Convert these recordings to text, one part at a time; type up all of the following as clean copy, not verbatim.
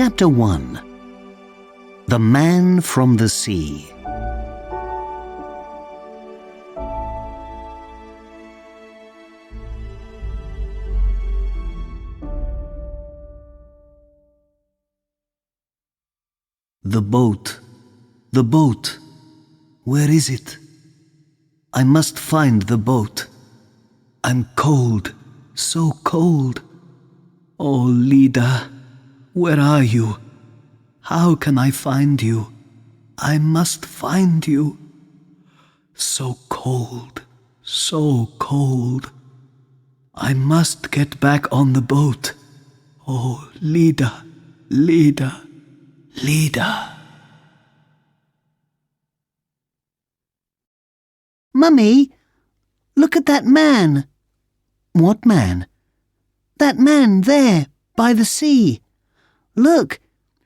Chapter 1. The Man from the Sea. The boat, the boat. Where is it? I must find the boat. I'm cold, so cold. Oh, Lida, where are you? How can I find you? I must find you. So cold, so cold. I must get back on the boat. Oh, Lida, Lida, Lida. Mummy, look at that man. What man? That man there, by the sea. Look,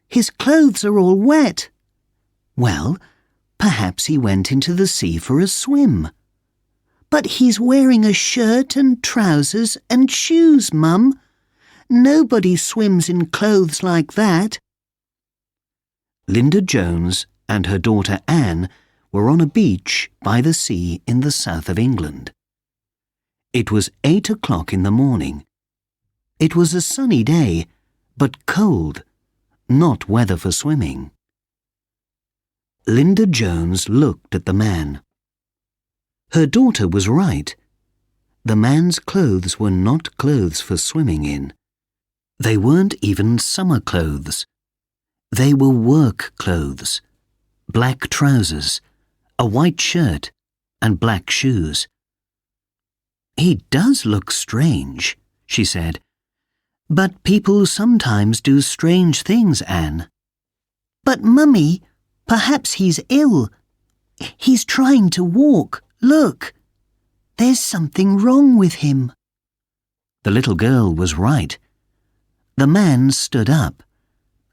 his clothes are all wet. Well, perhaps he went into the sea for a swim. But he's wearing a shirt and trousers and shoes, Mum. Nobody swims in clothes like that. Linda Jones and her daughter Anne were on a beach by the sea in the south of England. It was 8 o'clock in the morning. It was a sunny day, but cold, not weather for swimming. Linda Jones looked at the man. Her daughter was right. The man's clothes were not clothes for swimming in. They weren't even summer clothes. They were work clothes, black trousers, a white shirt, and black shoes. "He does look strange," she said. "But people sometimes do strange things, Anne." But, Mummy, perhaps he's ill. He's trying to walk. Look. There's something wrong with him. The little girl was right. The man stood up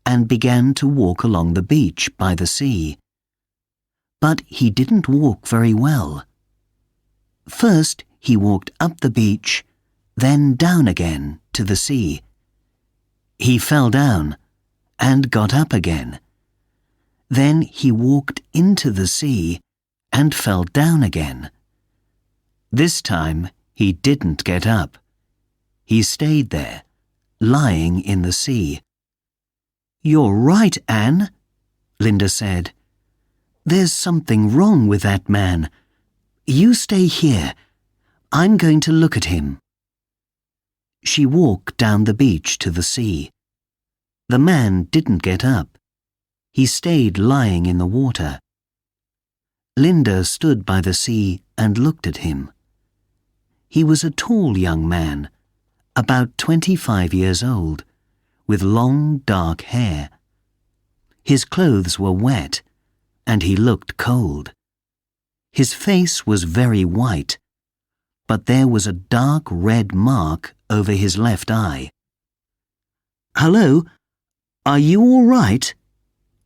and began to walk along the beach by the sea. But he didn't walk very well. First, he walked up the beach, then down again to the sea. He fell down and got up again. Then he walked into the sea and fell down again. This time he didn't get up. He stayed there, lying in the sea. "You're right, Anne," Linda said. "There's something wrong with that man. You stay here. I'm going to look at him." She walked down the beach to the sea. The man didn't get up. He stayed lying in the water. Linda stood by the sea and looked at him. He was a tall young man, about 25 years old, with long dark hair. His clothes were wet, and he looked cold. His face was very white, but there was a dark red mark over his left eye. "Hello, are you all right?"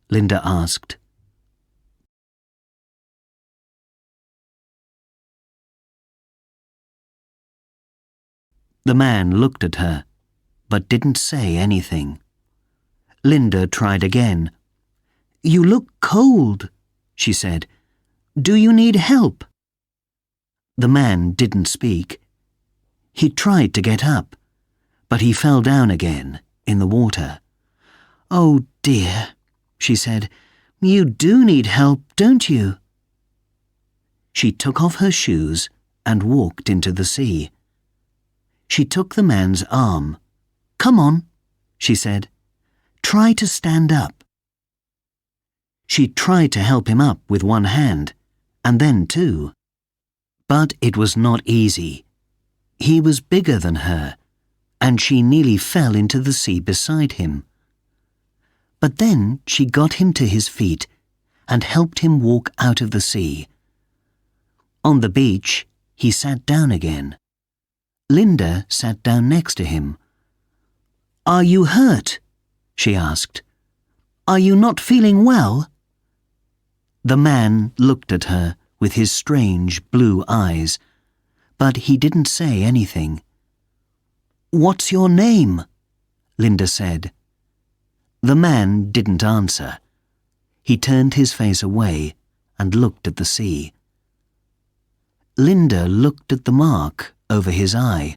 Linda asked. The man looked at her, but didn't say anything. Linda tried again. "You look cold," she said. "Do you need help?" The man didn't speak. He tried to get up, but he fell down again in the water. "Oh dear," she said. "You do need help, don't you?" She took off her shoes and walked into the sea. She took the man's arm. "Come on," she said. "Try to stand up." She tried to help him up with one hand, and then two. But it was not easy. He was bigger than her, and she nearly fell into the sea beside him. But then she got him to his feet and helped him walk out of the sea. On the beach, he sat down again. Linda sat down next to him. "Are you hurt?" she asked. "Are you not feeling well?" The man looked at her with his strange blue eyes, but he didn't say anything. "What's your name?" Linda said. The man didn't answer. He turned his face away and looked at the sea. Linda looked at the mark over his eye.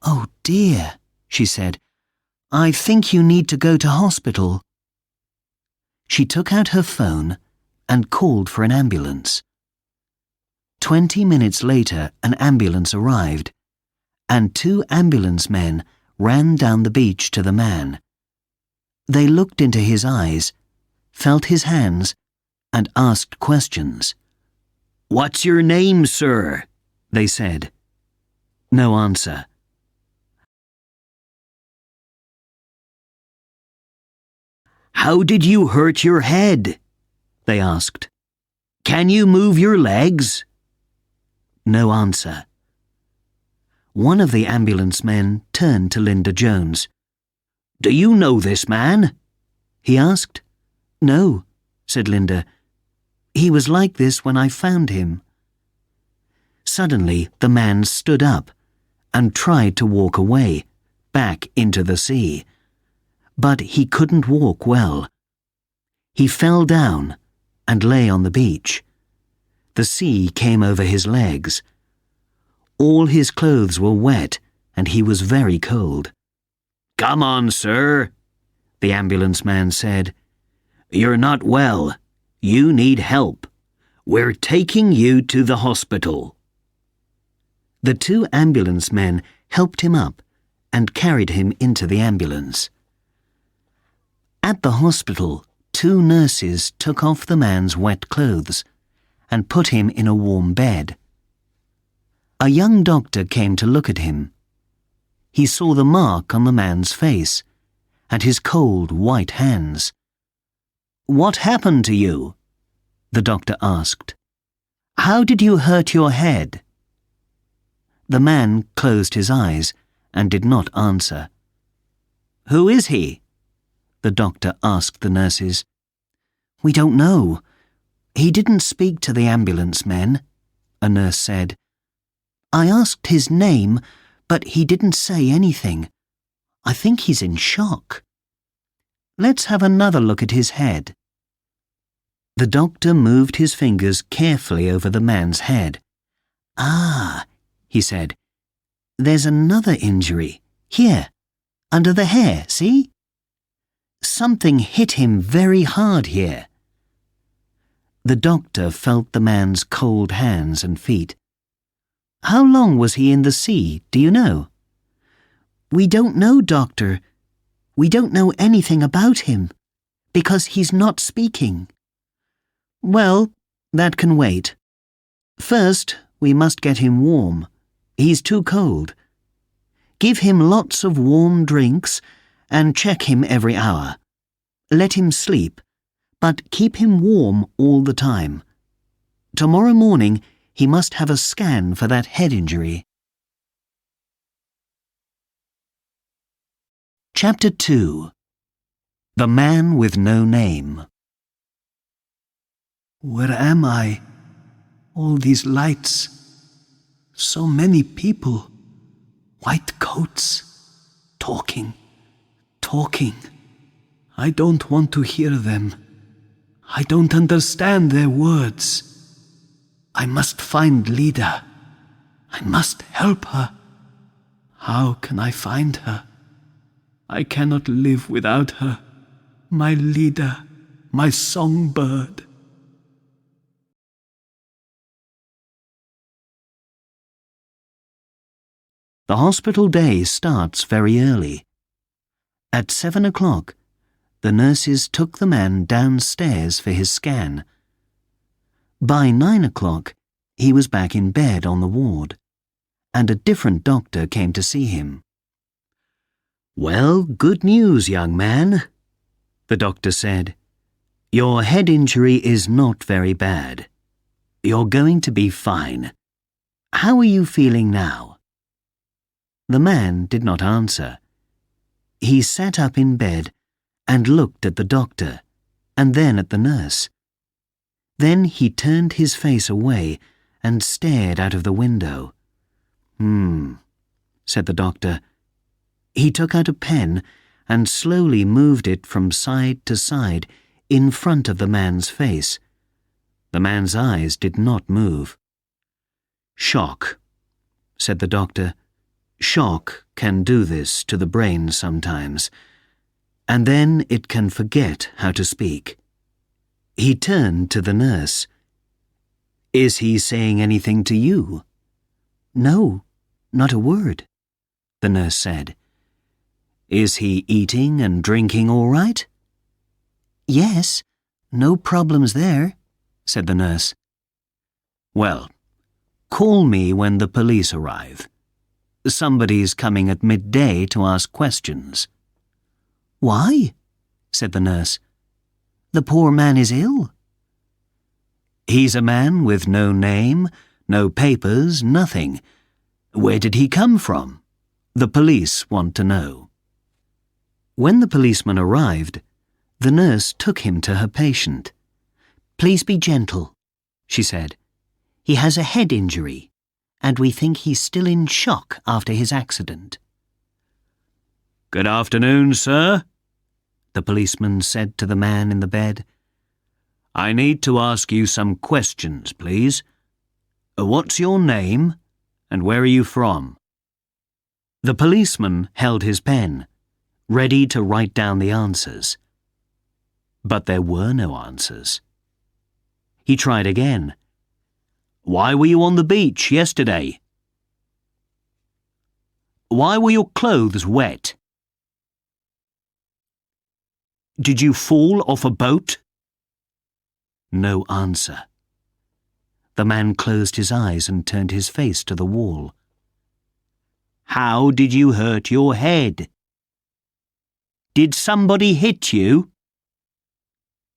"Oh dear," she said. "I think you need to go to hospital." She took out her phone and called for an ambulance. 20 minutes later, an ambulance arrived, and 2 ambulance men ran down the beach to the man. They looked into his eyes, felt his hands, and asked questions. "What's your name, sir?" they said. No answer. "How did you hurt your head?" they asked. "Can you move your legs?" No answer. One of the ambulance men turned to Linda Jones. "Do you know this man?" he asked. "No," said Linda. "He was like this when I found him." Suddenly, the man stood up and tried to walk away, back into the sea. But he couldn't walk well. He fell down and lay on the beach. The sea came over his legs. All his clothes were wet and he was very cold. "Come on, sir," the ambulance man said. "You're not well. You need help. We're taking you to the hospital." The 2 ambulance men helped him up and carried him into the ambulance. At the hospital, 2 nurses took off the man's wet clothes and put him in a warm bed. A young doctor came to look at him. He saw the mark on the man's face and his cold, white hands. "What happened to you?" the doctor asked. "How did you hurt your head?" The man closed his eyes and did not answer. "Who is he?" the doctor asked the nurses. "We don't know. He didn't speak to the ambulance men," a nurse said. "I asked his name, but he didn't say anything. I think he's in shock. Let's have another look at his head." The doctor moved his fingers carefully over the man's head. "Ah," he said. "There's another injury. Here, under the hair, see? Something hit him very hard here." The doctor felt the man's cold hands and feet. "How long was he in the sea, do you know?" "We don't know, doctor. We don't know anything about him, because he's not speaking." "Well, that can wait. First, we must get him warm. He's too cold. Give him lots of warm drinks and check him every hour. Let him sleep, but keep him warm all the time. Tomorrow morning, he must have a scan for that head injury." Chapter 2. The Man with No Name. Where am I? All these lights. So many people. White coats. Talking. I don't want to hear them. I don't understand their words. I must find Lida. I must help her. How can I find her? I cannot live without her. My Lida, my songbird. The hospital day starts very early. At 7 o'clock, the nurses took the man downstairs for his scan. By 9 o'clock, he was back in bed on the ward, and a different doctor came to see him. "Well, good news, young man," the doctor said. "Your head injury is not very bad. You're going to be fine. How are you feeling now?" The man did not answer. He sat up in bed and looked at the doctor, and then at the nurse. Then he turned his face away and stared out of the window. said the doctor. He took out a pen and slowly moved it from side to side in front of the man's face. The man's eyes did not move. "Shock," said the doctor. "Shock can do this to the brain sometimes, and then it can forget how to speak." He turned to the nurse. "Is he saying anything to you?" "No, not a word," the nurse said. "Is he eating and drinking all right?" "Yes, no problems there," said the nurse. "Well, call me when the police arrive. Somebody's coming at midday to ask questions." "Why?" said the nurse. "The poor man is ill." "He's a man with no name, no papers, nothing. Where did he come from? The police want to know." When the policeman arrived, the nurse took him to her patient. "Please be gentle," she said. "He has a head injury, and we think he's still in shock after his accident." "Good afternoon, sir," the policeman said to the man in the bed. "I need to ask you some questions, please. What's your name, and where are you from?" The policeman held his pen, ready to write down the answers. But there were no answers. He tried again. "Why were you on the beach yesterday?" "Why were your clothes wet?" "Did you fall off a boat?" No answer. The man closed his eyes and turned his face to the wall. "How did you hurt your head?" "Did somebody hit you?"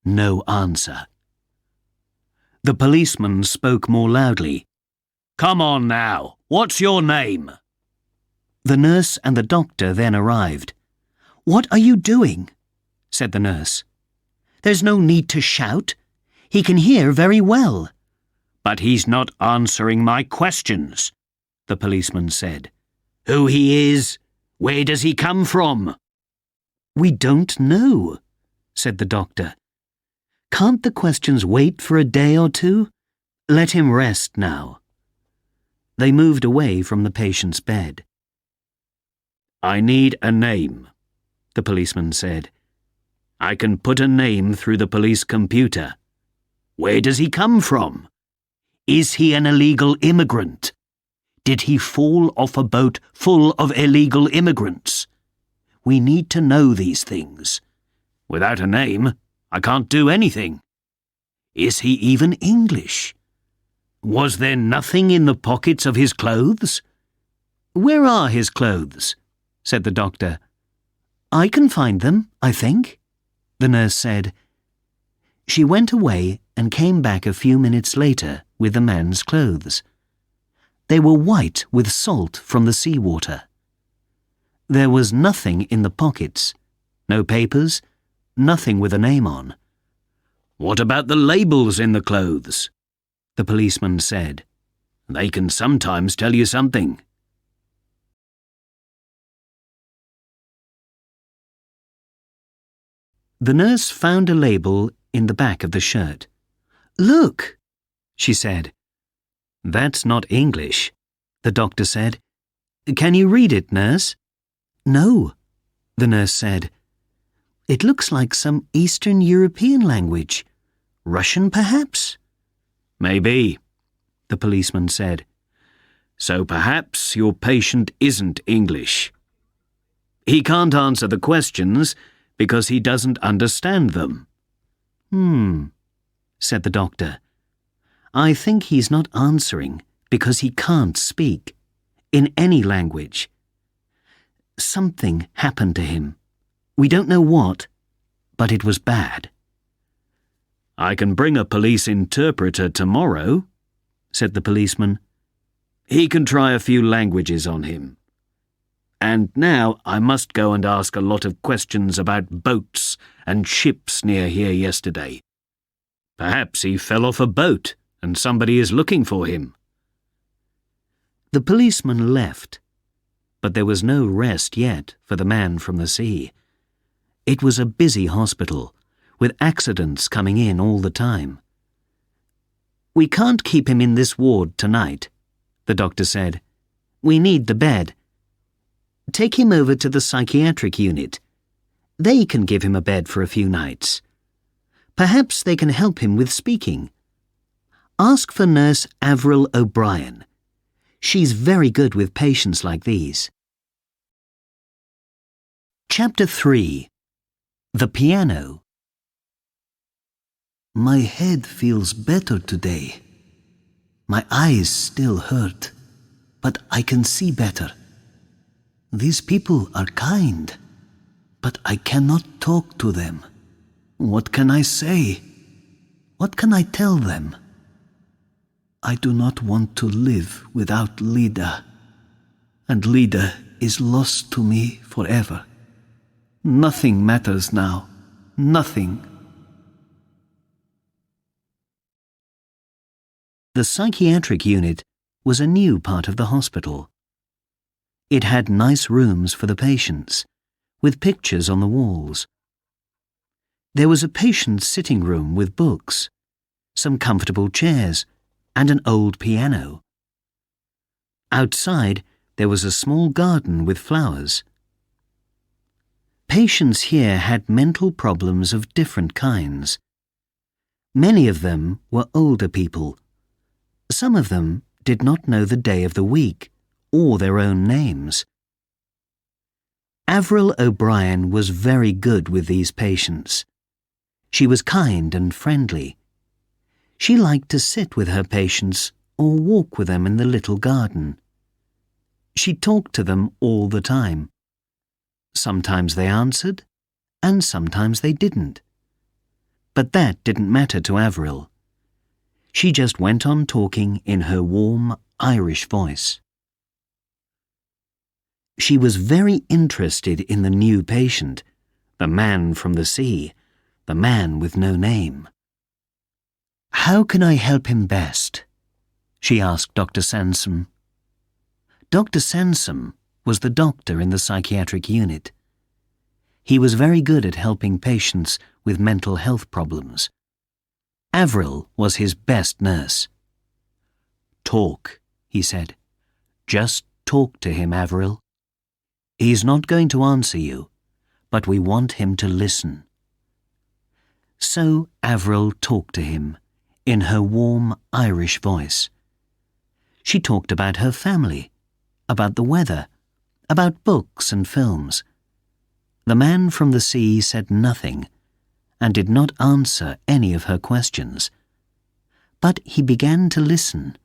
No answer. The policeman spoke more loudly. "Come on now, what's your name?" The nurse and the doctor then arrived. "What are you doing?" said the nurse. "There's no need to shout. He can hear very well." "But he's not answering my questions," the policeman said. "Who he is? Where does he come from?" "We don't know," said the doctor. "Can't the questions wait for a day or two? Let him rest now." They moved away from the patient's bed. "I need a name," the policeman said. "I can put a name through the police computer. Where does he come from? Is he an illegal immigrant? Did he fall off a boat full of illegal immigrants? We need to know these things. Without a name, I can't do anything. Is he even English? Was there nothing in the pockets of his clothes?" "Where are his clothes?" said the doctor. "I can find them, I think," the nurse said. She went away and came back a few minutes later with the man's clothes. They were white with salt from the seawater. There was nothing in the pockets, no papers, nothing with a name on. "What about the labels in the clothes?" the policeman said. "They can sometimes tell you something." The nurse found a label in the back of the shirt. "Look," she said. "That's not English," the doctor said. "Can you read it, nurse?" "No," the nurse said. "It looks like some Eastern European language. Russian, perhaps?" "Maybe," the policeman said. "So perhaps your patient isn't English. He can't answer the questions because he doesn't understand them." Said the doctor. "I think he's not answering because he can't speak, in any language. Something happened to him. We don't know what, but it was bad." "I can bring a police interpreter tomorrow," said the policeman. "He can try a few languages on him. And now I must go and ask a lot of questions about boats and ships near here yesterday. Perhaps he fell off a boat and somebody is looking for him." The policeman left, but there was no rest yet for the man from the sea. It was a busy hospital, with accidents coming in all the time. "We can't keep him in this ward tonight," the doctor said. "We need the bed. Take him over to the psychiatric unit. They can give him a bed for a few nights. Perhaps they can help him with speaking. Ask for Nurse Avril O'Brien. She's very good with patients like these." Chapter 3. The Piano. My head feels better today. My eyes still hurt, but I can see better. These people are kind, but I cannot talk to them. What can I say? What can I tell them? I do not want to live without Lida, and Lida is lost to me forever. Nothing matters now. Nothing. The psychiatric unit was a new part of the hospital. It had nice rooms for the patients, with pictures on the walls. There was a patient's sitting room with books, some comfortable chairs, and an old piano. Outside, there was a small garden with flowers. Patients here had mental problems of different kinds. Many of them were older people. Some of them did not know the day of the week or their own names. Avril O'Brien was very good with these patients. She was kind and friendly. She liked to sit with her patients or walk with them in the little garden. She talked to them all the time. Sometimes they answered, and sometimes they didn't. But that didn't matter to Avril. She just went on talking in her warm Irish voice. She was very interested in the new patient, the man from the sea, the man with no name. "How can I help him best?" she asked Dr. Sansom. Dr. Sansom was the doctor in the psychiatric unit. He was very good at helping patients with mental health problems. Avril was his best nurse. "Talk," he said. "Just talk to him, Avril. He's not going to answer you, but we want him to listen." So Avril talked to him in her warm Irish voice. She talked about her family, about the weather, about books and films. The man from the sea said nothing and did not answer any of her questions. But he began to listen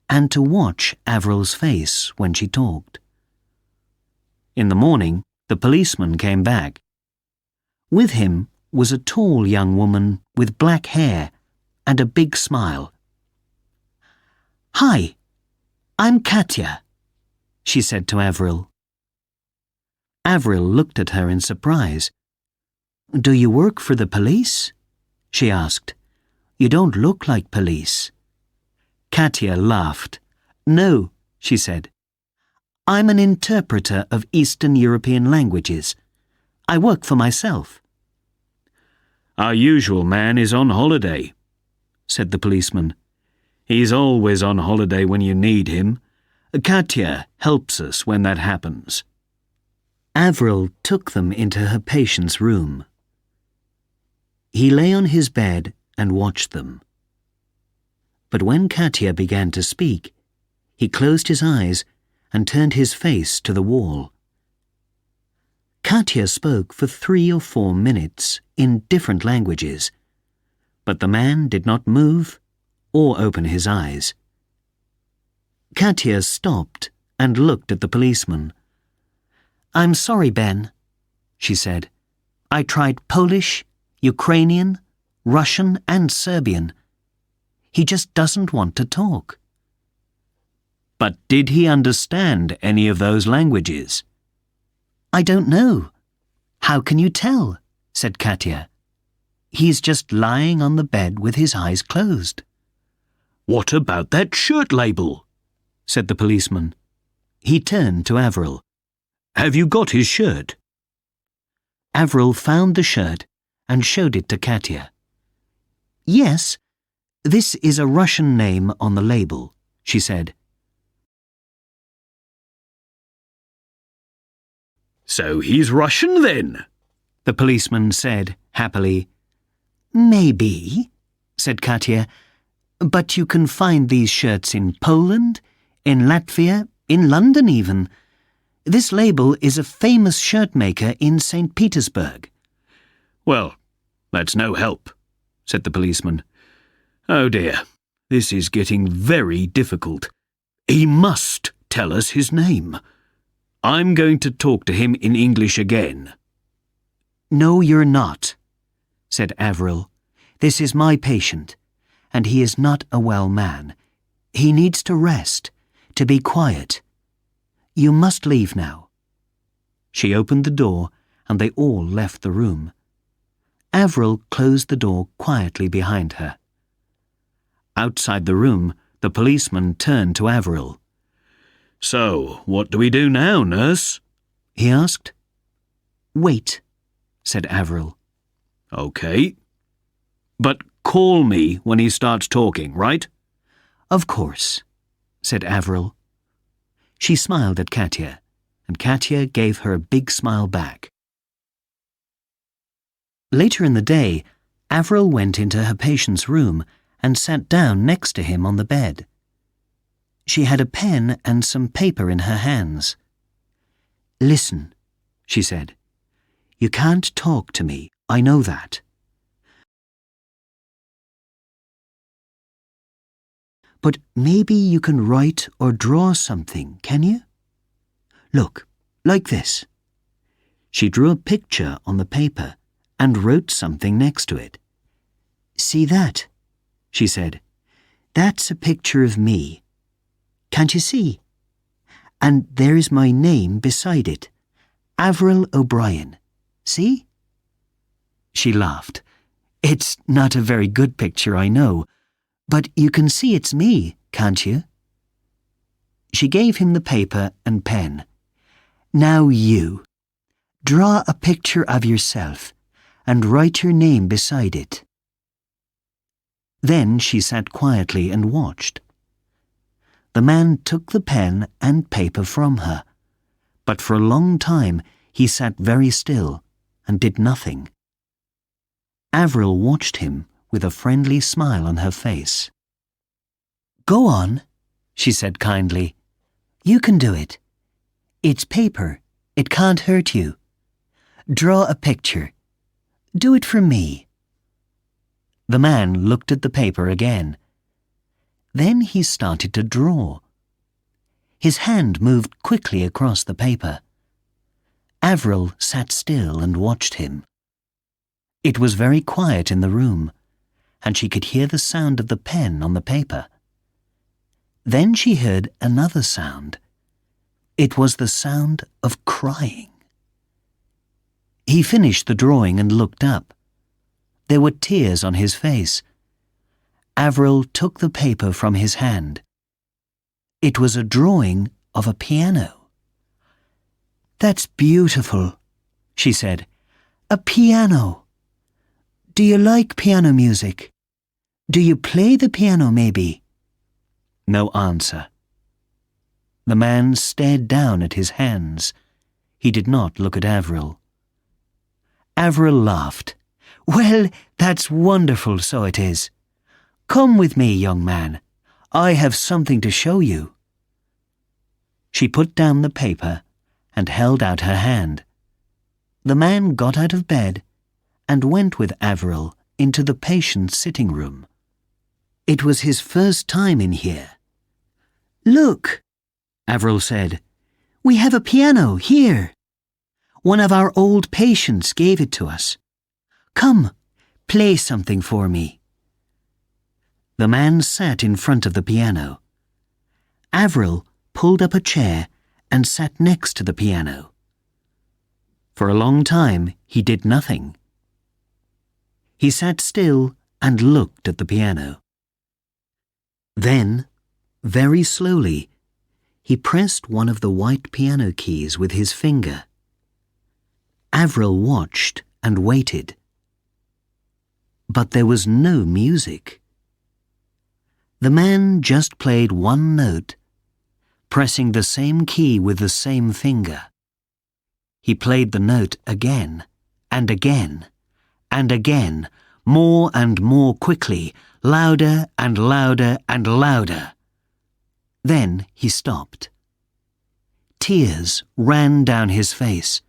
and to watch Avril's face when she talked. In the morning, the policeman came back. With him was a tall young woman with black hair and a big smile. "Hi, I'm Katya," she said to Avril. Avril looked at her in surprise. "Do you work for the police?" she asked. "You don't look like police." Katya laughed. "No," she said. "I'm an interpreter of Eastern European languages. I work for myself." "Our usual man is on holiday," said the policeman. "He's always on holiday when you need him. Katya helps us when that happens." Avril took them into her patient's room. He lay on his bed and watched them. But when Katya began to speak, he closed his eyes and turned his face to the wall. Katya spoke for 3 or 4 minutes in different languages, but the man did not move or open his eyes. Katya stopped and looked at the policeman. "I'm sorry, Ben," she said. "I tried Polish, Ukrainian, Russian and Serbian. He just doesn't want to talk." "But did he understand any of those languages?" "I don't know. How can you tell?" said Katya. "He's just lying on the bed with his eyes closed." "What about that shirt label?" said the policeman. He turned to Avril. "Have you got his shirt?" Avril found the shirt and showed it to Katya. "Yes, this is a Russian name on the label," she said. "So he's Russian then?" the policeman said happily. "Maybe," said Katya, "but you can find these shirts in Poland, in Latvia, in London even. This label is a famous shirt maker in St. Petersburg." "Well, that's no help," said the policeman. "Oh dear, this is getting very difficult. He must tell us his name. I'm going to talk to him in English again." "No, you're not," said Avril. "This is my patient, and he is not a well man. He needs to rest, to be quiet. You must leave now." She opened the door, and they all left the room. Avril closed the door quietly behind her. Outside the room, the policeman turned to Avril. "So, what do we do now, nurse?" he asked. "Wait," said Avril. "Okay. But call me when he starts talking, right?" "Of course," said Avril. She smiled at Katya, and Katya gave her a big smile back. Later in the day, Avril went into her patient's room and sat down next to him on the bed. She had a pen and some paper in her hands. "Listen," she said. "You can't talk to me, I know that. But maybe you can write or draw something, can you? Look, like this." She drew a picture on the paper and wrote something next to it. "See that?" she said. "That's a picture of me. Can't you see? And there is my name beside it, Avril O'Brien. See?" She laughed. "It's not a very good picture, I know, but you can see it's me, can't you?" She gave him the paper and pen. "Now you. Draw a picture of yourself and write your name beside it." Then she sat quietly and watched. The man took the pen and paper from her, but for a long time he sat very still and did nothing. Avril watched him with a friendly smile on her face. "Go on," she said kindly. "You can do it. It's paper. It can't hurt you. Draw a picture. Do it for me." The man looked at the paper again. Then he started to draw. His hand moved quickly across the paper. Avril sat still and watched him. It was very quiet in the room, and she could hear the sound of the pen on the paper. Then she heard another sound. It was the sound of crying. He finished the drawing and looked up. There were tears on his face. Avril took the paper from his hand. It was a drawing of a piano. "That's beautiful," she said. "A piano. Do you like piano music? Do you play the piano, maybe?" No answer. The man stared down at his hands. He did not look at Avril. Avril laughed. "Well, that's wonderful, so it is. Come with me, young man. I have something to show you." She put down the paper and held out her hand. The man got out of bed and went with Avril into the patient's sitting room. It was his first time in here. "Look," Avril said. "We have a piano here. One of our old patients gave it to us. Come, play something for me." The man sat in front of the piano. Avril pulled up a chair and sat next to the piano. For a long time he did nothing. He sat still and looked at the piano. Then, very slowly, he pressed one of the white piano keys with his finger. Avril watched and waited. But there was no music. The man just played one note, pressing the same key with the same finger. He played the note again and again and again, more and more quickly, louder and louder and louder. Then he stopped. Tears ran down his face.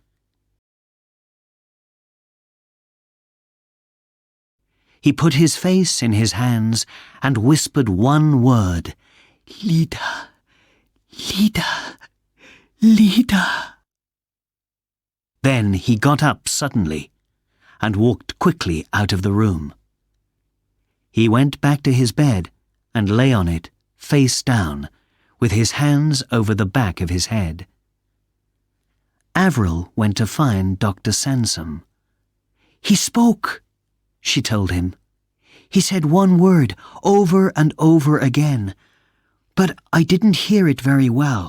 He put his face in his hands and whispered one word, "Lida, Lida, Lida." Then he got up suddenly and walked quickly out of the room. He went back to his bed and lay on it, face down, with his hands over the back of his head. Avril went to find Dr. Sansom. "He spoke," she told him. "He said one word over and over again, but I didn't hear it very well.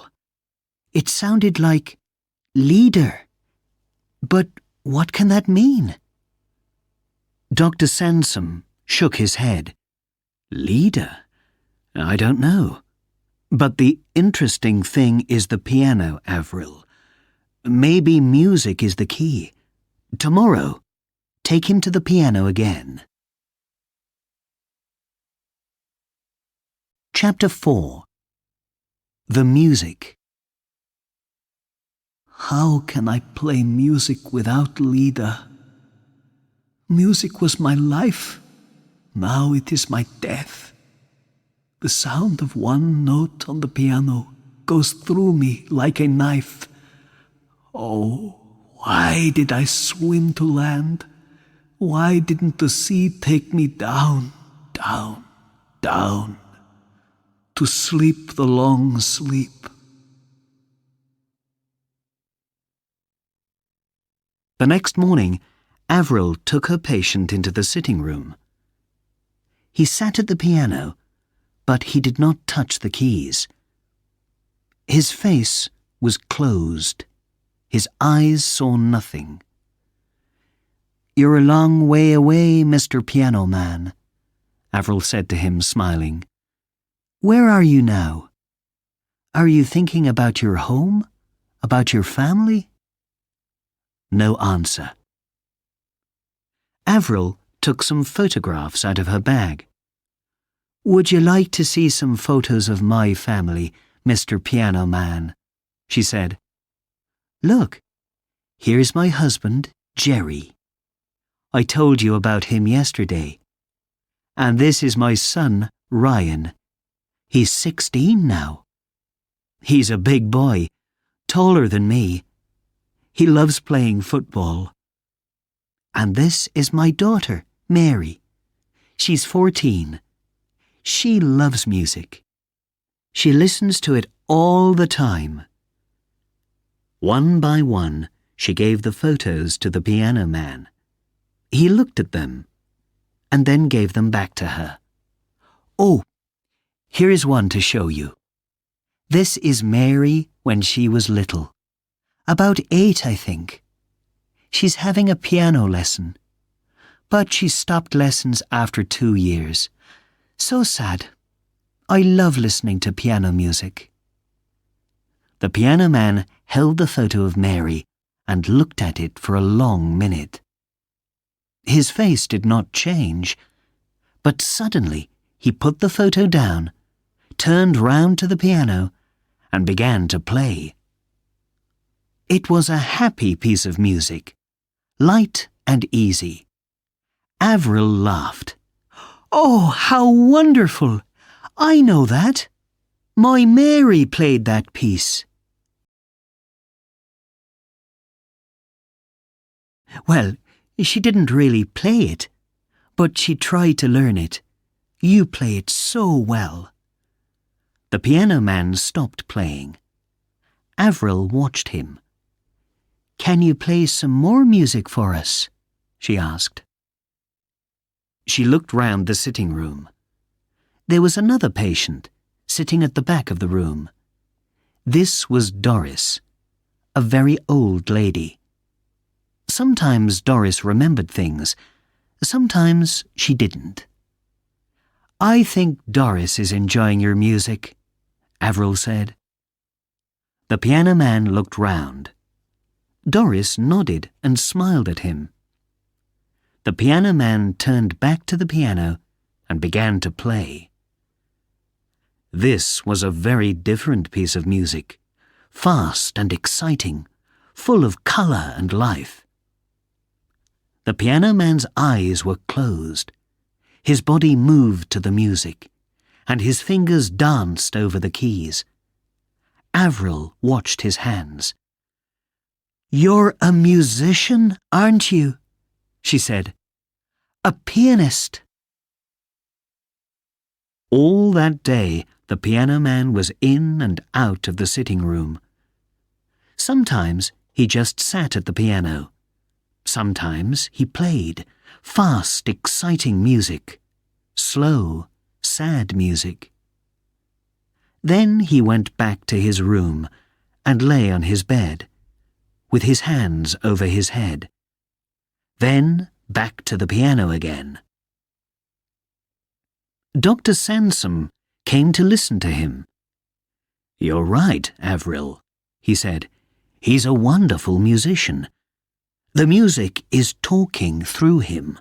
It sounded like leader. But what can that mean?" Dr. Sansom shook his head. "Leader? I don't know. But the interesting thing is the piano, Avril. Maybe music is the key. Tomorrow, take him to the piano again." Chapter 4. The Music. How can I play music without Lida? Music was my life. Now it is my death. The sound of one note on the piano goes through me like a knife. Oh, why did I swim to land? Why didn't the sea take me down, down, down, to sleep the long sleep? The next morning, Avril took her patient into the sitting room. He sat at the piano, but he did not touch the keys. His face was closed. His eyes saw nothing. "You're a long way away, Mr. Piano Man," Avril said to him, smiling. "Where are you now? Are you thinking about your home? About your family?" No answer. Avril took some photographs out of her bag. "Would you like to see some photos of my family, Mr. Piano Man?" she said. "Look, here's my husband, Jerry. I told you about him yesterday. And this is my son, Ryan. He's 16 now. He's a big boy, taller than me. He loves playing football. And this is my daughter, Mary. She's 14. She loves music. She listens to it all the time." One by one, she gave the photos to the piano man. He looked at them and then gave them back to her. "Oh, here is one to show you. This is Mary when she was little. About 8, I think. She's having a piano lesson, but she stopped lessons after 2 years. So sad. I love listening to piano music." The piano man held the photo of Mary and looked at it for a long minute. His face did not change, but suddenly he put the photo down, turned round to the piano, and began to play. It was a happy piece of music, light and easy. Avril laughed. "Oh, how wonderful! I know that. My Mary played that piece." "Well, she didn't really play it, but she tried to learn it. You play it so well." The piano man stopped playing. Avril watched him. "Can you play some more music for us?" she asked. She looked round the sitting room. There was another patient sitting at the back of the room. This was Doris, a very old lady. Sometimes Doris remembered things. Sometimes she didn't. "I think Doris is enjoying your music," Avril said. The piano man looked round. Doris nodded and smiled at him. The piano man turned back to the piano and began to play. This was a very different piece of music, fast and exciting, full of colour and life. The piano man's eyes were closed. His body moved to the music, and his fingers danced over the keys. Avril watched his hands. "You're a musician, aren't you?" she said. "A pianist." All that day, the piano man was in and out of the sitting room. Sometimes he just sat at the piano. Sometimes he played fast, exciting music, slow, sad music. Then he went back to his room and lay on his bed, with his hands over his head. Then back to the piano again. Dr. Sansom came to listen to him. "You're right, Avril," he said. "He's a wonderful musician. The music is talking through him.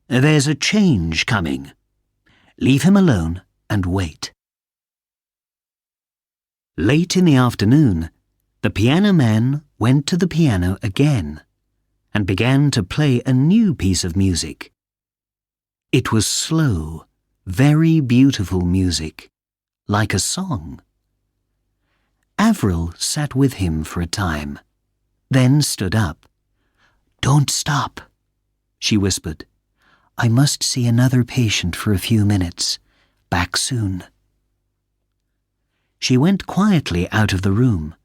There's a change coming. Leave him alone and wait." Late in the afternoon, the piano man went to the piano again and began to play a new piece of music. It was slow, very beautiful music, like a song. Avril sat with him for a time, then stood up. "Don't stop," she whispered. "I must see another patient for a few minutes. Back soon." She went quietly out of the room.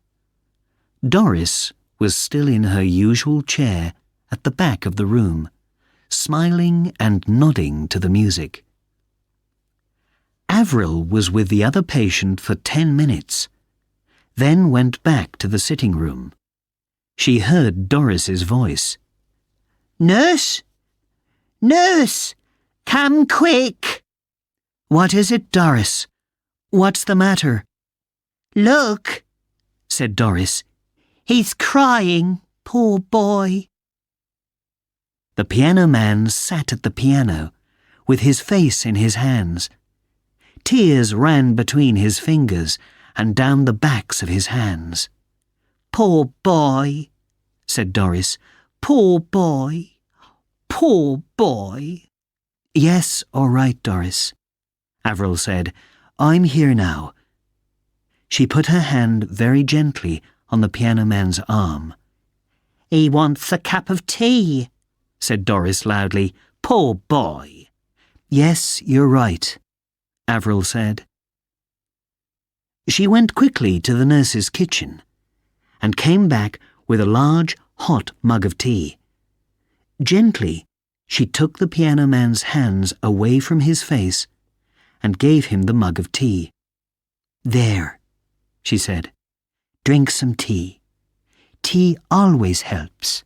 Doris was still in her usual chair at the back of the room, smiling and nodding to the music. Avril was with the other patient for 10 minutes, then went back to the sitting room. She heard Doris's voice. "Nurse! Nurse! Come quick!" "What is it, Doris? What's the matter?" "Look," said Doris. "He's crying, poor boy." The piano man sat at the piano, with his face in his hands. Tears ran between his fingers and down the backs of his hands. "Poor boy," said Doris. "Poor boy. Poor boy." "Yes, all right, Doris," Avril said. "I'm here now." She put her hand very gently on the piano man's arm. "He wants a cup of tea," said Doris loudly. "Poor boy." "Yes, you're right," Avril said. She went quickly to the nurse's kitchen and came back with a large, hot mug of tea. Gently, she took the piano man's hands away from his face and gave him the mug of tea. "There," she said. "Drink some tea. Tea always helps."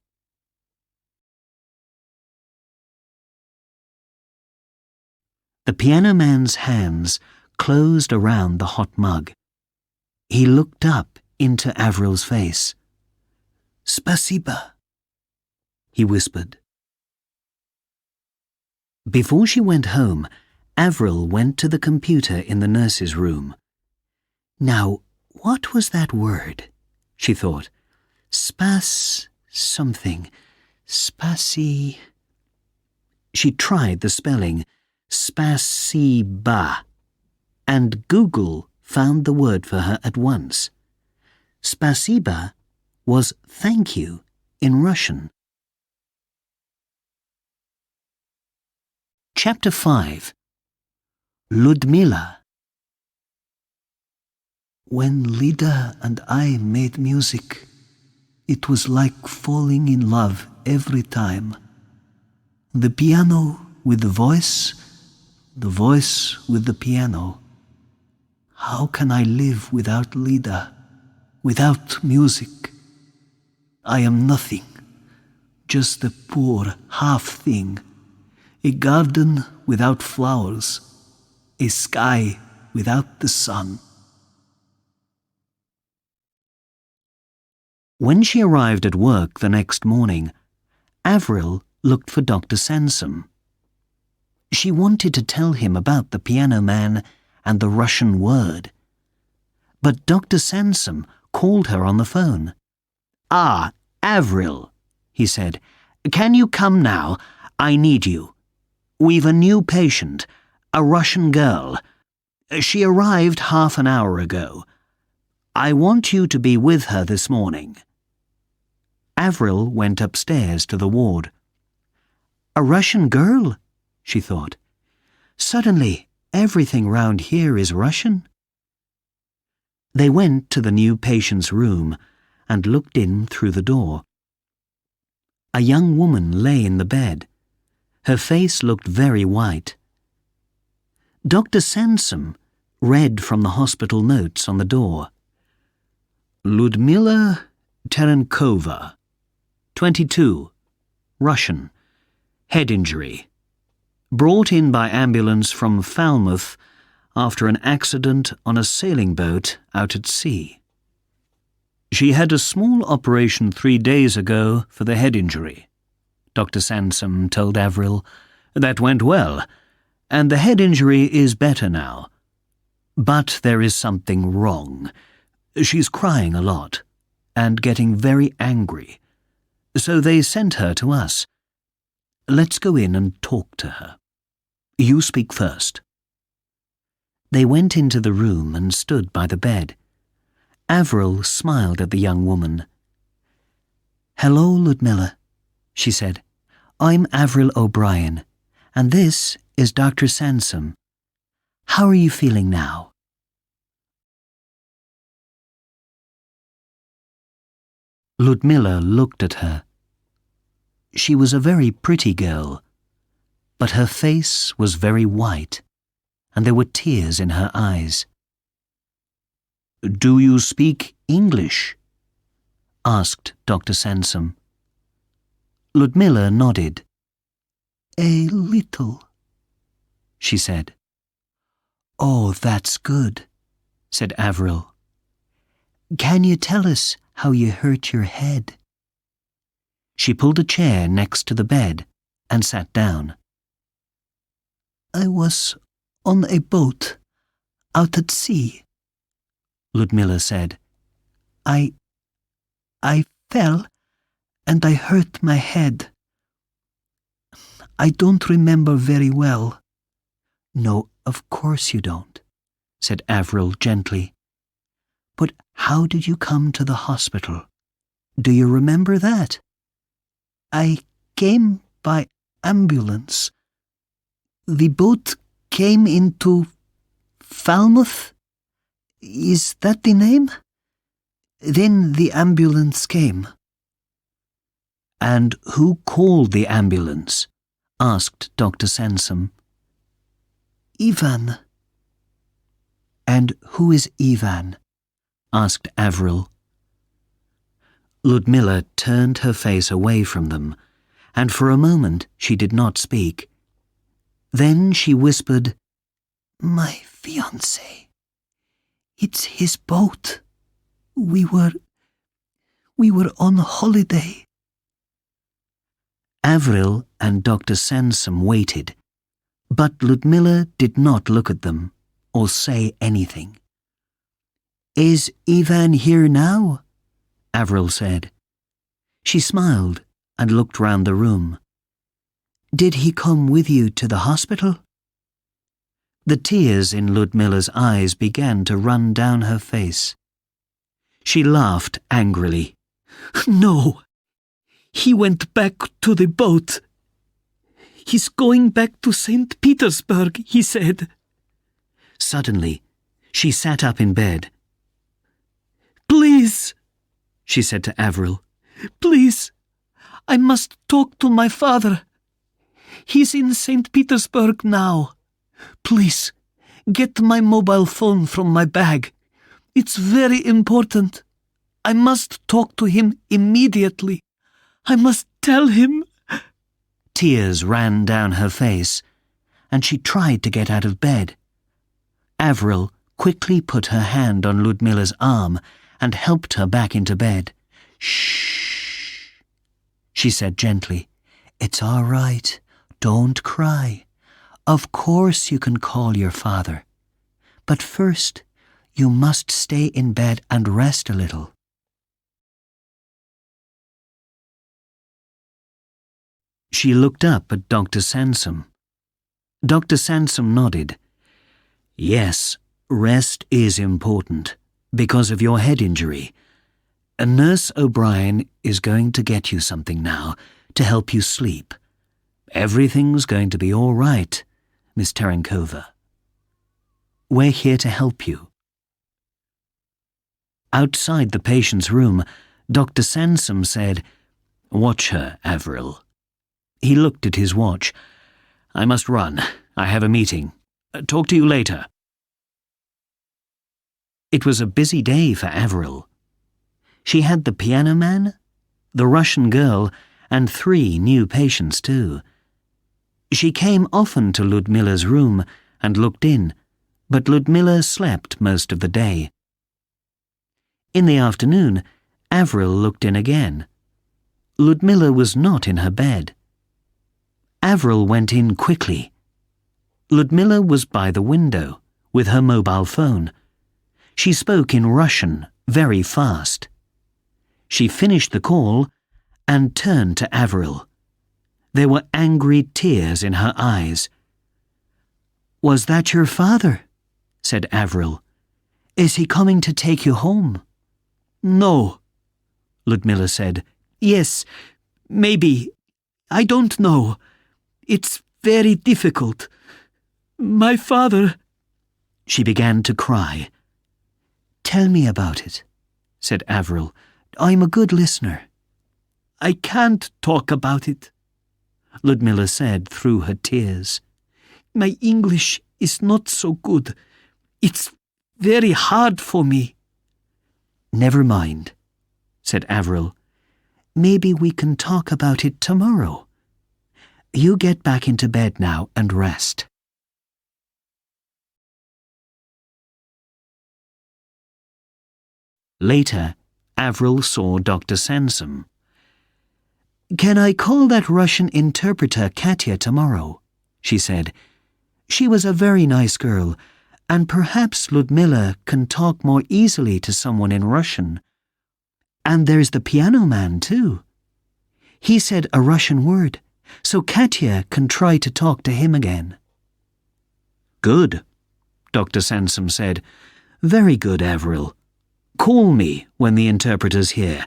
The piano man's hands closed around the hot mug. He looked up into Avril's face. "Spasiba," he whispered. Before she went home, Avril went to the computer in the nurse's room. Now, what was that word? She thought. Something. Spasi... She tried the spelling, Spasiba, and Google found the word for her at once. Spasiba was thank you in Russian. Chapter 5. Ludmila. When Lida and I made music, it was like falling in love every time. The piano with the voice with the piano. How can I live without Lida, without music? I am nothing, just a poor half thing. A garden without flowers. A sky without the sun. When she arrived at work the next morning, Avril looked for Dr. Sansom. She wanted to tell him about the piano man and the Russian word. But Dr. Sansom called her on the phone. "Ah, Avril," he said, "can you come now? I need you. We've a new patient, a Russian girl. She arrived half an hour ago. I want you to be with her this morning." Avril went upstairs to the ward. "A Russian girl?" she thought. "Suddenly, everything round here is Russian." They went to the new patient's room and looked in through the door. A young woman lay in the bed. Her face looked very white. Dr. Sansom read from the hospital notes on the door. "Ludmila Terenkova, 22, Russian, head injury. Brought in by ambulance from Falmouth after an accident on a sailing boat out at sea. She had a small operation 3 days ago for the head injury," Dr. Sansom told Avril. "That went well, and the head injury is better now. But there is something wrong. She's crying a lot and getting very angry. So they sent her to us. Let's go in and talk to her. You speak first." They went into the room and stood by the bed. Avril smiled at the young woman. "Hello, Ludmilla," she said. "I'm Avril O'Brien, and this is Dr. Sansom. How are you feeling now?" Ludmilla looked at her. She was a very pretty girl, but her face was very white, and there were tears in her eyes. "Do you speak English?" asked Dr. Sansom. Ludmilla nodded. "A little," she said. "Oh, that's good," said Avril. "Can you tell us how you hurt your head?" She pulled a chair next to the bed and sat down. "I was on a boat out at sea," Ludmilla said. I fell and I hurt my head. I don't remember very well." "No, of course you don't," said Avril gently. "But how did you come to the hospital? Do you remember that?" "I came by ambulance. The boat came into Falmouth. Is that the name? Then the ambulance came." "And who called the ambulance?" asked Dr. Sansom. "Ivan." "And who is Ivan?" asked Avril. Ludmilla turned her face away from them, and for a moment she did not speak. Then she whispered, "My fiancé. It's his boat. We were on holiday." Avril and Dr. Sansom waited, but Ludmilla did not look at them or say anything. "Is Ivan here now?" Avril said. She smiled and looked round the room. "Did he come with you to the hospital?" The tears in Ludmilla's eyes began to run down her face. She laughed angrily. "No, he went back to the boat. He's going back to St. Petersburg, he said." Suddenly, she sat up in bed. "Please," she said to Avril, "please, I must talk to my father. He's in St. Petersburg now. Please, get my mobile phone from my bag. It's very important. I must talk to him immediately. I must Tell him. Tears ran down her face, and she tried to get out of bed. Avril quickly put her hand on Ludmila's arm and helped her back into bed. "Shh," she said gently. "It's all right. Don't cry. Of course you can call your father. But first, you must stay in bed and rest a little." She looked up at Dr. Sansom. Dr. Sansom nodded. "Yes, rest is important, because of your head injury. Nurse O'Brien is going to get you something now to help you sleep. Everything's going to be all right, Miss Terenkova. We're here to help you." Outside the patient's room, Dr. Sansom said, "Watch her, Avril." He looked at his watch. "I must run. I have a meeting. Talk to you later." It was a busy day for Avril. She had the piano man, the Russian girl, and 3 new patients too. She came often to Ludmila's room and looked in, but Ludmila slept most of the day. In the afternoon, Avril looked in again. Ludmila was not in her bed. Avril went in quickly. Ludmila was by the window, with her mobile phone. She spoke in Russian, very fast. She finished the call and turned to Avril. There were angry tears in her eyes. "Was that your father?" said Avril. "Is he coming to take you home?" "No," Ludmila said. "Yes, maybe. I don't know. It's very difficult. My father—" She began to cry. "Tell me about it," said Avril. "I'm a good listener." "I can't talk about it," Ludmila said through her tears. "My English is not so good. It's very hard for me." "Never mind," said Avril. "Maybe we can talk about it tomorrow. You get back into bed now and rest." Later, Avril saw Dr. Sansom. "Can I call that Russian interpreter Katya tomorrow?" she said. "She was a very nice girl, and perhaps Ludmila can talk more easily to someone in Russian. And there's the piano man, too. He said a Russian word, so Katya can try to talk to him again." "Good," Dr. Sansom said. "Very good, Avril. Call me when the interpreter's here.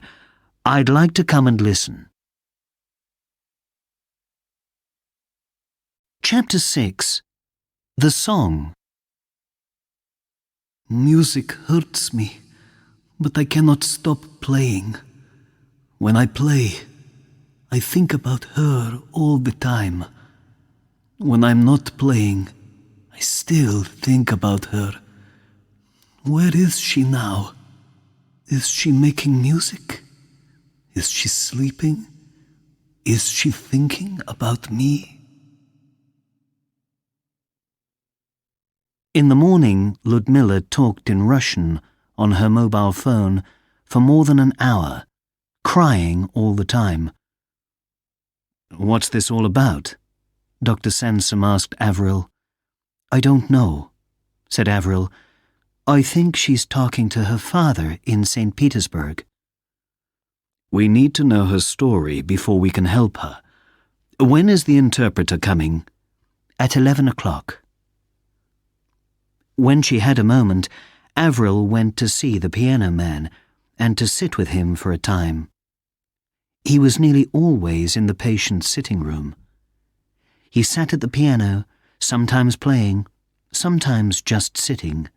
I'd like to come and listen." Chapter 6. The Song. "Music hurts me, but I cannot stop playing. When I play, I think about her all the time. When I'm not playing, I still think about her. Where is she now? Is she making music? Is she sleeping? Is she thinking about me?" In the morning, Ludmila talked in Russian on her mobile phone for more than an hour, crying all the time. "What's this all about?" Dr. Sansom asked Avril. "I don't know," said Avril. "I think she's talking to her father in St. Petersburg." "We need to know her story before we can help her. When is the interpreter coming?" "At 11 o'clock. When she had a moment, Avril went to see the piano man and to sit with him for a time. He was nearly always in the patient's sitting room. He sat at the piano, sometimes playing, sometimes just sitting.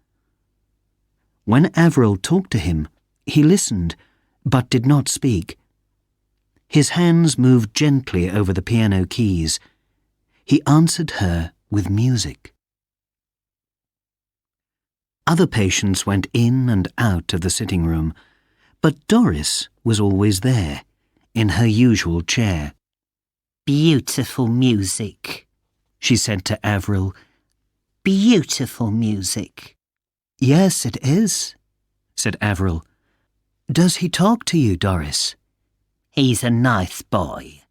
When Avril talked to him, he listened, but did not speak. His hands moved gently over the piano keys. He answered her with music. Other patients went in and out of the sitting room, but Doris was always there, in her usual chair. Beautiful music, She said to Avril. beautiful music. Yes, it is, said Avril. Does he talk to you, Doris? He's a nice boy.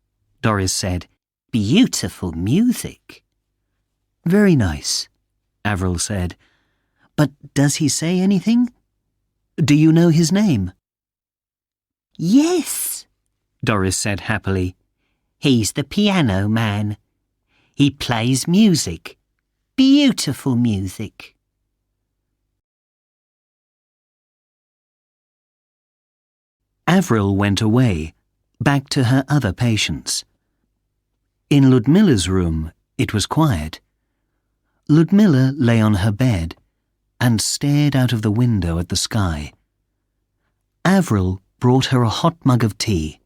Doris said. Beautiful music. Very nice, Avril said. But does he say anything? Do you know his name? Yes, Doris said happily. he's the piano man. He plays music. Beautiful music. Avril went away, back to her other patients. In Ludmilla's room, it was quiet. Ludmilla lay on her bed and stared out of the window at the sky. Avril brought her a hot mug of tea.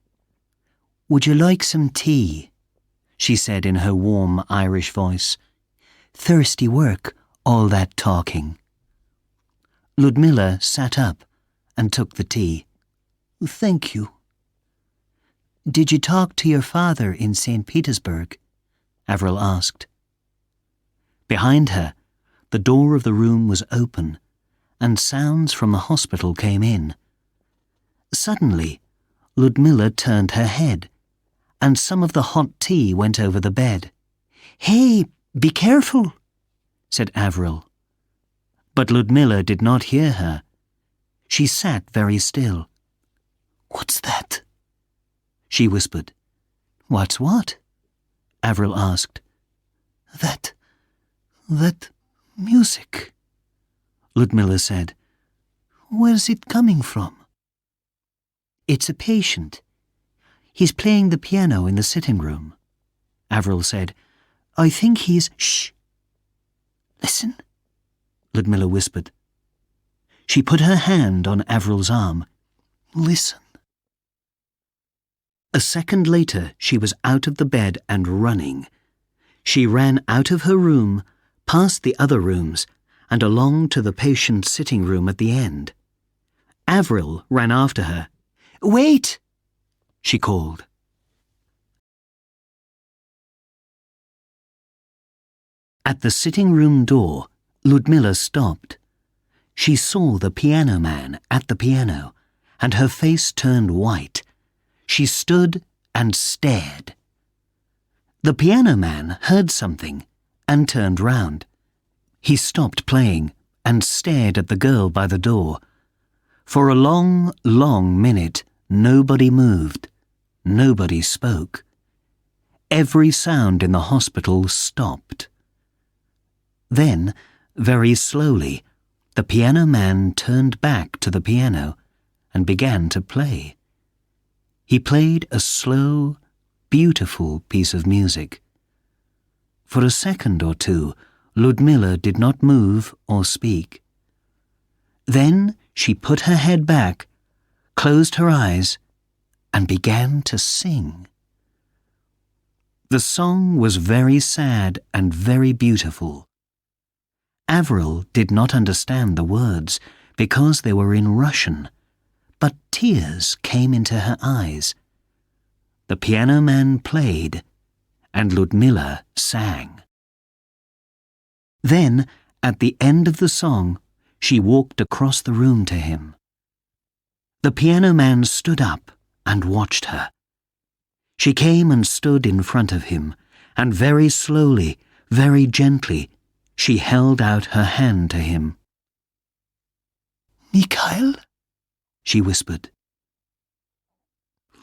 "Would you like some tea?" she said in her warm Irish voice. "Thirsty work, all that talking." Ludmilla sat up and took the tea. "Thank you." "Did you talk to your father in St. Petersburg?" Avril asked. Behind her, the door of the room was open, and sounds from the hospital came in. Suddenly, Ludmilla turned her head, and some of the hot tea went over the bed. "Hey, be careful," said Avril. But Ludmilla did not hear her. She sat very still. "What's that?" she whispered. "What's what?" Avril asked. That music," Ludmilla said. "Where's it coming from?" "It's a patient. He's playing the piano in the sitting room," Avril said. "I think he's—" "Shh! Listen," Ludmilla whispered. She put her hand on Avril's arm. "Listen." A second later, she was out of the bed and running. She ran out of her room, past the other rooms, and along to the patient's sitting room at the end. Avril ran after her. "Wait!" she called. At the sitting room door, Ludmilla stopped. She saw the piano man at the piano, and her face turned white. She stood and stared. The piano man heard something and turned round. He stopped playing and stared at the girl by the door. For a long, long minute, nobody moved. Nobody spoke. Every sound in the hospital stopped. Then, very slowly, the piano man turned back to the piano and began to play. He played a slow, beautiful piece of music. For a second or two, Ludmilla did not move or speak. Then she put her head back, closed her eyes, and began to sing. The song was very sad and very beautiful. Avril did not understand the words because they were in Russian, but tears came into her eyes. The piano man played, and Ludmilla sang. Then, at the end of the song, she walked across the room to him. The piano man stood up and watched her. She came and stood in front of him, and very slowly, very gently, she held out her hand to him. "Mikhail?" she whispered.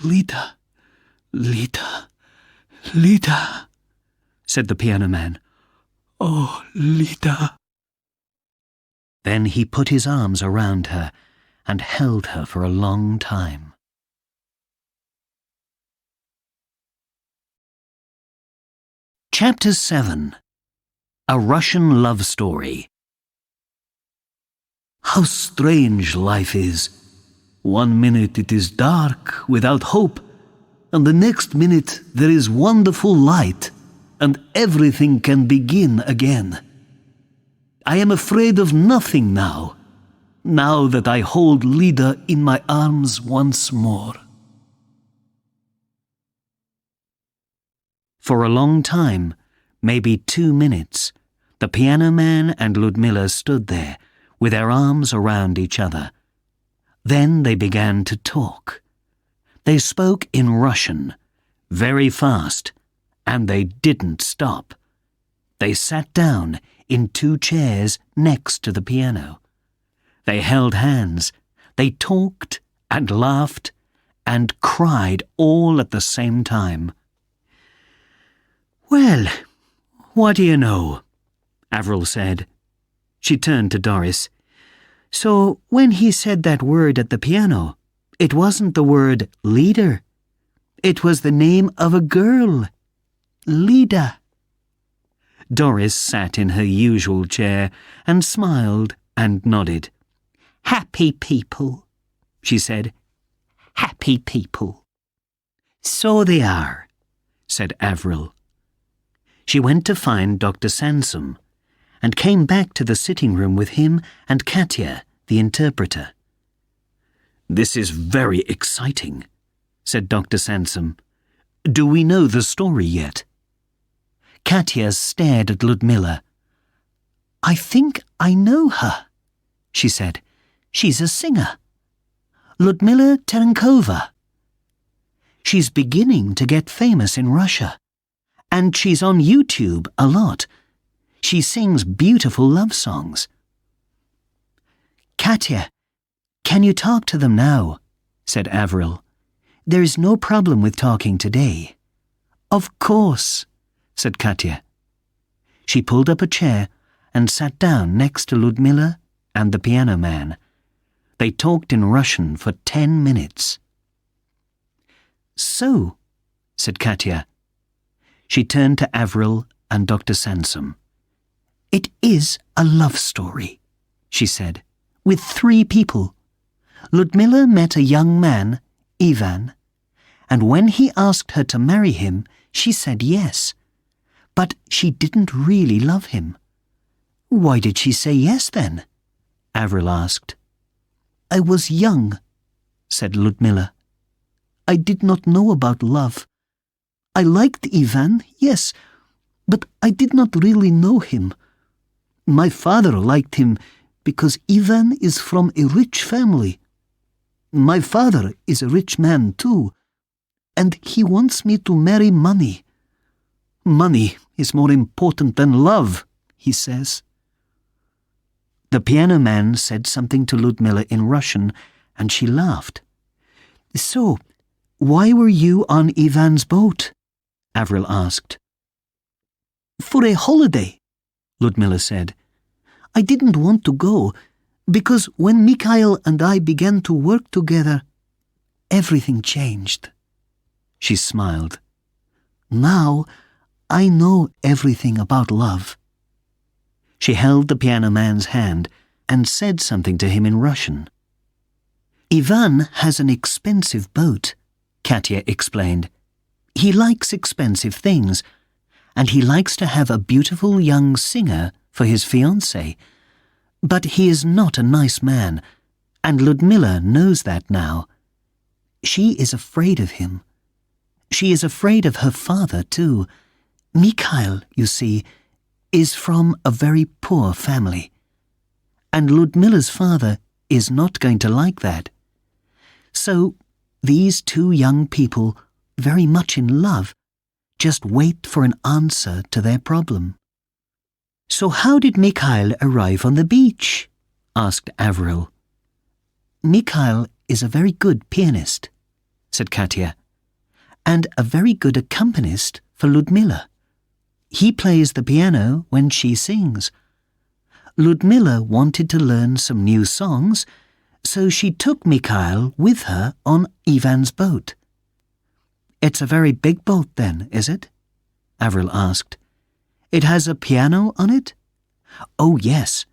"Lida, Lida, Lida," said the piano man. "Oh, Lida." Then he put his arms around her and held her for a long time. Chapter 7. A Russian Love Story. How strange life is. One minute it is dark, without hope, and the next minute there is wonderful light, and everything can begin again. I am afraid of nothing now that I hold Lida in my arms once more. For a long time, maybe 2 minutes, the piano man and Ludmilla stood there with their arms around each other. Then they began to talk. They spoke in Russian, very fast, and they didn't stop. They sat down in 2 chairs next to the piano. They held hands. They talked and laughed and cried all at the same time. "Well, what do you know?" Avril said. She turned to Doris. "So when he said that word at the piano, it wasn't the word leader. It was the name of a girl. Lida." Doris sat in her usual chair and smiled and nodded. Happy people, she said. Happy people. "So they are," said Avril. She went to find Dr. Sansom and came back to the sitting room with him and Katya, the interpreter. "This is very exciting," said Dr. Sansom. "Do we know the story yet?" Katya stared at Ludmilla. "I think I know her," she said. "She's a singer. Ludmilla Terenkova. She's beginning to get famous in Russia, and she's on YouTube a lot. She sings beautiful love songs." "Katya, can you talk to them now?" said Avril. "There is no problem with talking today." "Of course," said Katya. She pulled up a chair and sat down next to Ludmilla and the piano man. They talked in Russian for 10 minutes. "So," said Katya. She turned to Avril and Dr. Sansom. "It is a love story," she said, "with 3 people. Ludmilla met a young man, Ivan, and when he asked her to marry him, she said yes. But she didn't really love him." "Why did she say yes then?" Avril asked. "I was young," said Ludmilla. "I did not know about love. I liked Ivan, yes, but I did not really know him. My father liked him because Ivan is from a rich family. My father is a rich man too, and he wants me to marry money. Money is more important than love, he says." The piano man said something to Ludmilla in Russian, and she laughed. "So, why were you on Ivan's boat?" Avril asked. "For a holiday," Ludmilla said. "I didn't want to go, because when Mikhail and I began to work together, everything changed." She smiled. "Now I know everything about love." She held the piano man's hand and said something to him in Russian. "Ivan has an expensive boat," Katya explained. "He likes expensive things, and he likes to have a beautiful young singer for his fiancée. But he is not a nice man, and Ludmilla knows that now. She is afraid of him. She is afraid of her father, too. Mikhail, you see, is from a very poor family, and Ludmilla's father is not going to like that. So these 2 young people, very much in love, just wait for an answer to their problem." "So how did Mikhail arrive on the beach?" asked Avril. "Mikhail is a very good pianist," said Katya, "and a very good accompanist for Ludmilla. He plays the piano when she sings. Ludmilla wanted to learn some new songs, so she took Mikhail with her on Ivan's boat." "It's a very big boat then, is it?" Avril asked. "It has a piano on it?" "Oh, yes.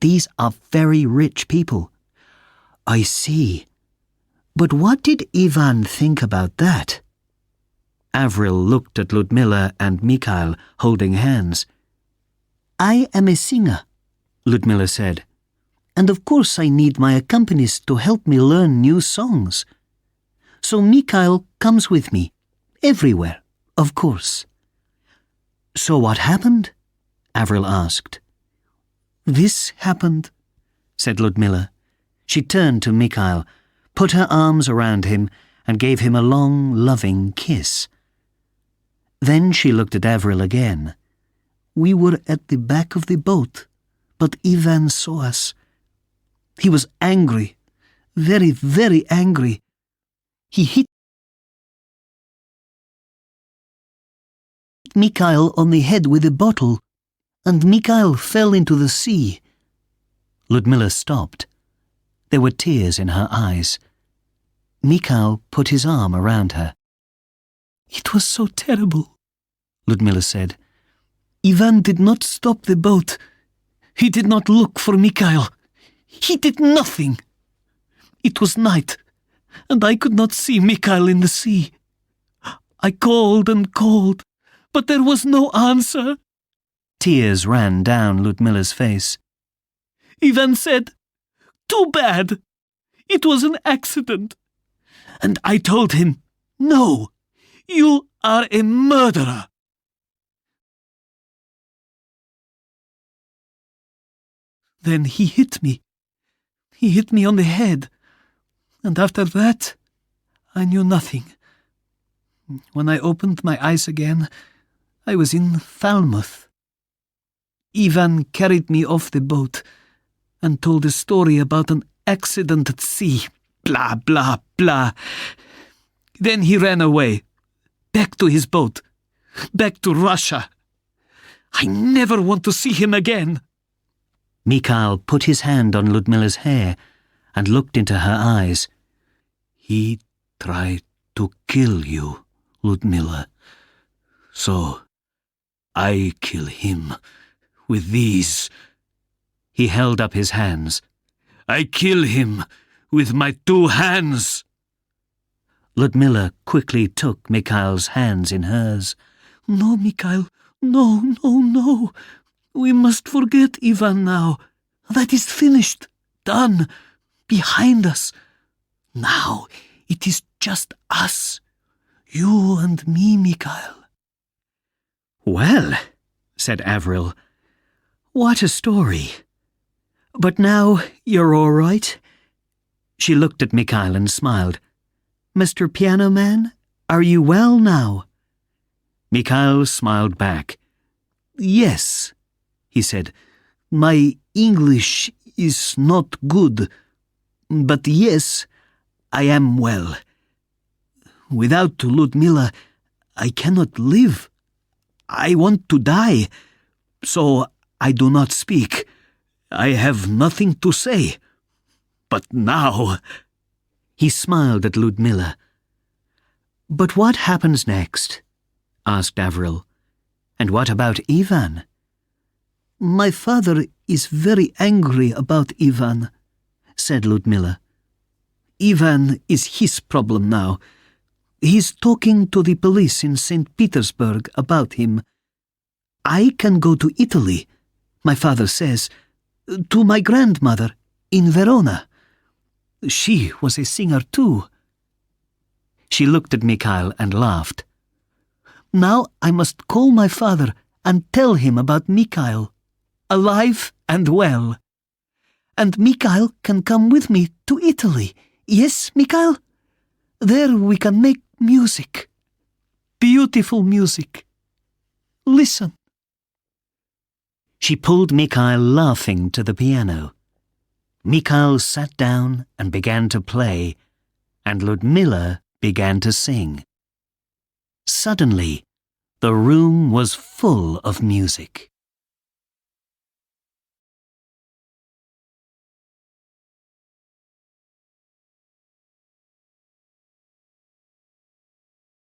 These are very rich people." "I see. But what did Ivan think about that?" Avril looked at Ludmilla and Mikhail holding hands. "I am a singer," Ludmilla said, "and of course I need my accompanist to help me learn new songs. So Mikhail comes with me, everywhere, of course. So what happened? Avril asked. This happened, said Ludmilla. She turned to Mikhail, put her arms around him, and gave him a long, loving kiss. Then she looked at Avril again. We were at the back of the boat, but Ivan saw us. He was angry, very, very angry. He hit Mikhail on the head with a bottle, and Mikhail fell into the sea. Ludmilla stopped. There were tears in her eyes. Mikhail put his arm around her. It was so terrible, Ludmilla said. Ivan did not stop the boat. He did not look for Mikhail. He did nothing. It was night, and I could not see Mikhail in the sea. I called and called, but there was no answer. Tears ran down Ludmilla's face. Ivan said, "Too bad. It was an accident." And I told him, "No, you are a murderer." Then he hit me. He hit me on the head. And after that, I knew nothing. When I opened my eyes again, I was in Falmouth. Ivan carried me off the boat and told a story about an accident at sea. Blah, blah, blah. Then he ran away, back to his boat, back to Russia. I never want to see him again. Mikhail put his hand on Ludmilla's hair and looked into her eyes. He tried to kill you, Ludmilla. So I kill him with these. He held up his hands. I kill him with my 2 hands. Ludmilla quickly took Mikhail's hands in hers. No, Mikhail, no, no, no. We must forget Ivan now. That is finished, done, behind us. Now it is just us, you and me, Mikhail. Well, said Avril, what a story. But now you're all right? She looked at Mikhail and smiled. Mr. Piano Man, are you well now? Mikhail smiled back. Yes, he said. My English is not good, but yes, I am well. Without Ludmilla, I cannot live. I want to die, so I do not speak. I have nothing to say. But now... He smiled at Ludmilla. But what happens next? Asked Avril. And what about Ivan? My father is very angry about Ivan, said Ludmilla. Ivan is his problem now. He's talking to the police in St. Petersburg about him. I can go to Italy, my father says, to my grandmother in Verona. She was a singer too. She looked at Mikhail and laughed. Now I must call my father and tell him about Mikhail, alive and well. And Mikhail can come with me to Italy. Yes, Mikhail? There we can make music. Beautiful music. Listen. She pulled Mikhail laughing to the piano. Mikhail sat down and began to play, and Ludmilla began to sing. Suddenly, the room was full of music.